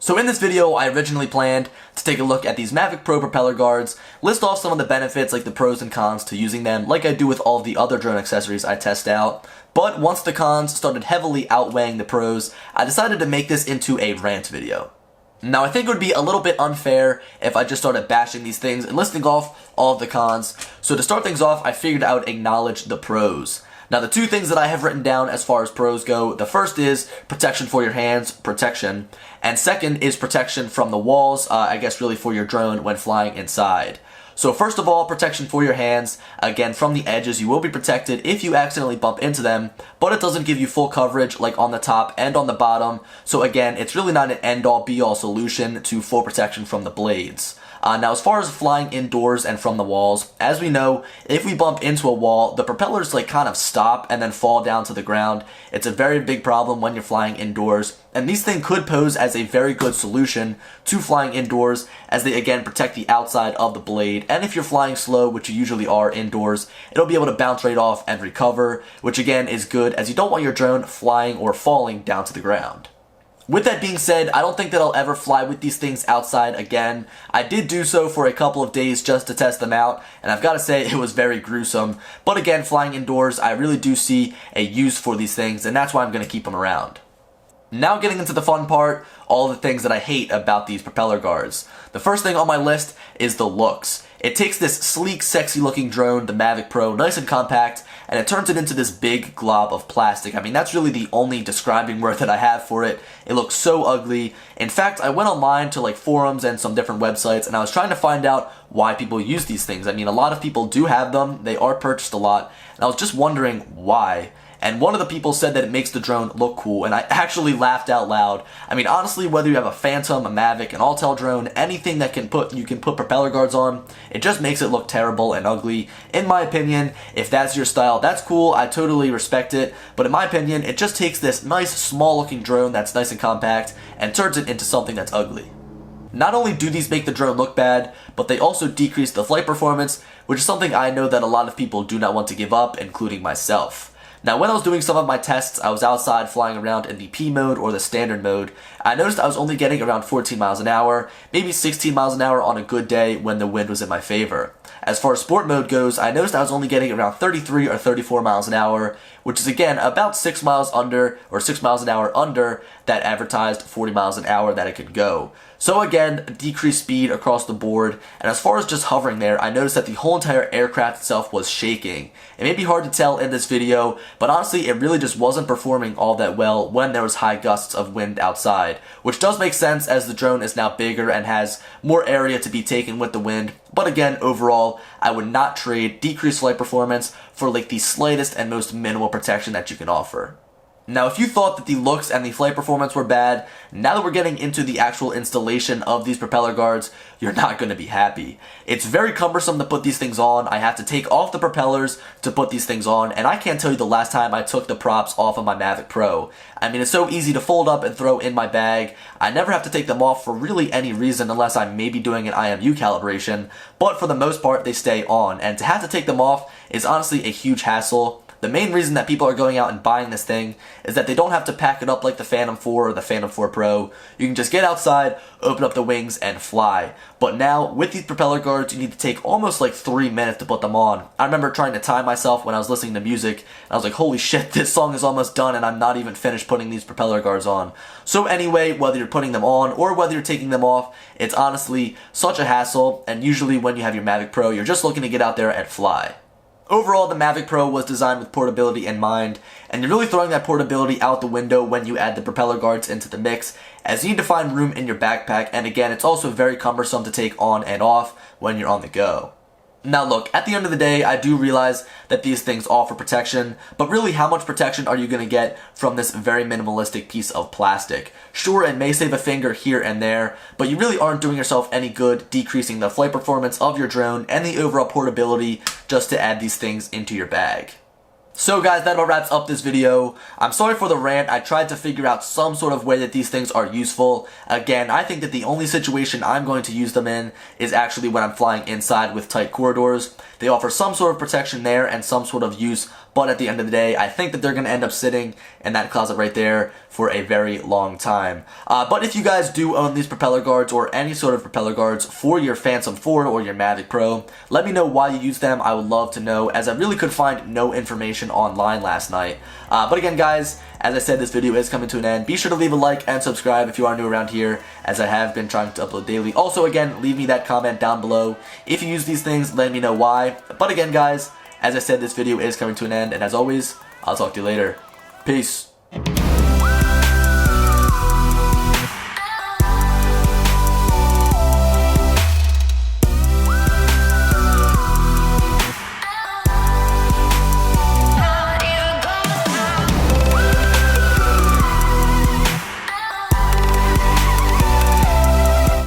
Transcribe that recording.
So in this video, I originally planned to take a look at these Mavic Pro propeller guards, list off some of the benefits like the pros and cons to using them like I do with all of the other drone accessories I test out. But once the cons started heavily outweighing the pros, I decided to make this into a rant video. Now I think it would be a little bit unfair if I just started bashing these things and listing off all of the cons. So to start things off, I figured I would acknowledge the pros. Now the two things that I have written down as far as pros go, the first is protection for your hands, protection, and second is protection from the walls, I guess really for your drone when flying inside. So first of all, protection for your hands. Again, from the edges, you will be protected if you accidentally bump into them, but it doesn't give you full coverage like on the top and on the bottom. So again, it's really not an end-all be-all solution to full protection from the blades. Now as far as flying indoors and from the walls, as we know, if we bump into a wall, the propellers kind of stop and then fall down to the ground. It's a very big problem when you're flying indoors, and these things could pose as a very good solution to flying indoors, as they again protect the outside of the blade, and if you're flying slow, which you usually are indoors, it'll be able to bounce right off and recover, which again is good as you don't want your drone flying or falling down to the ground. With that being said, I don't think that I'll ever fly with these things outside again. I did do so for a couple of days just to test them out, and I've got to say it was very gruesome. But again, flying indoors, I really do see a use for these things, and that's why I'm going to keep them around. Now getting into the fun part, all the things that I hate about these propeller guards. The first thing on my list is the looks. It takes this sleek, sexy looking drone, the Mavic Pro, nice and compact, and it turns it into this big glob of plastic. I mean, that's really the only describing word that I have for it. It looks so ugly. In fact, I went online to forums and some different websites, and I was trying to find out why people use these things. I mean, a lot of people do have them. They are purchased a lot, and I was just wondering why. And one of the people said that it makes the drone look cool, and I actually laughed out loud. I mean, honestly, whether you have a Phantom, a Mavic, an Autel drone, anything that you can put propeller guards on, it just makes it look terrible and ugly. In my opinion, if that's your style, that's cool. I totally respect it. But in my opinion, it just takes this nice, small-looking drone that's nice and compact and turns it into something that's ugly. Not only do these make the drone look bad, but they also decrease the flight performance, which is something I know that a lot of people do not want to give up, including myself. Now when I was doing some of my tests, I was outside flying around in the P mode or the standard mode. I noticed I was only getting around 14 miles an hour, maybe 16 miles an hour on a good day when the wind was in my favor. As far as sport mode goes, I noticed I was only getting around 33 or 34 miles an hour, which is again about 6 miles under, or 6 miles an hour under that advertised 40 miles an hour that it could go. So again, decreased speed across the board, and as far as just hovering there, I noticed that the whole entire aircraft itself was shaking. It may be hard to tell in this video, but honestly it really just wasn't performing all that well when there was high gusts of wind outside, which does make sense as the drone is now bigger and has more area to be taken with the wind. But again, overall, I would not trade decreased flight performance for the slightest and most minimal protection that you can offer. Now, if you thought that the looks and the flight performance were bad, now that we're getting into the actual installation of these propeller guards, you're not going to be happy. It's very cumbersome to put these things on. I have to take off the propellers to put these things on, and I can't tell you the last time I took the props off of my Mavic Pro. I mean, it's so easy to fold up and throw in my bag. I never have to take them off for really any reason unless I'm maybe doing an IMU calibration, but for the most part, they stay on, and to have to take them off is honestly a huge hassle. The main reason that people are going out and buying this thing is that they don't have to pack it up like the Phantom 4 or the Phantom 4 Pro. You can just get outside, open up the wings, and fly. But now, with these propeller guards, you need to take almost 3 minutes to put them on. I remember trying to time myself when I was listening to music, and I was like, holy shit, this song is almost done and I'm not even finished putting these propeller guards on. So anyway, whether you're putting them on or whether you're taking them off, it's honestly such a hassle, and usually when you have your Mavic Pro, you're just looking to get out there and fly. Overall, the Mavic Pro was designed with portability in mind, and you're really throwing that portability out the window when you add the propeller guards into the mix, as you need to find room in your backpack, and again, it's also very cumbersome to take on and off when you're on the go. Now look, at the end of the day, I do realize that these things offer protection, but really how much protection are you going to get from this very minimalistic piece of plastic? Sure, it may save a finger here and there, but you really aren't doing yourself any good decreasing the flight performance of your drone and the overall portability just to add these things into your bag. So guys, that about wraps up this video. I'm sorry for the rant. I tried to figure out some sort of way that these things are useful. Again, I think that the only situation I'm going to use them in is actually when I'm flying inside with tight corridors. They offer some sort of protection there and some sort of use but at the end of the day, I think that they're going to end up sitting in that closet right there for a very long time. But if you guys do own these propeller guards or any sort of propeller guards for your Phantom 4 or your Mavic Pro, let me know why you use them. I would love to know, as I really could find no information online last night. But again, guys, as I said, this video is coming to an end. Be sure to leave a like and subscribe if you are new around here, as I have been trying to upload daily. Also, again, leave me that comment down below. If you use these things, let me know why. But again, guys, as I said, this video is coming to an end, and as always, I'll talk to you later. Peace.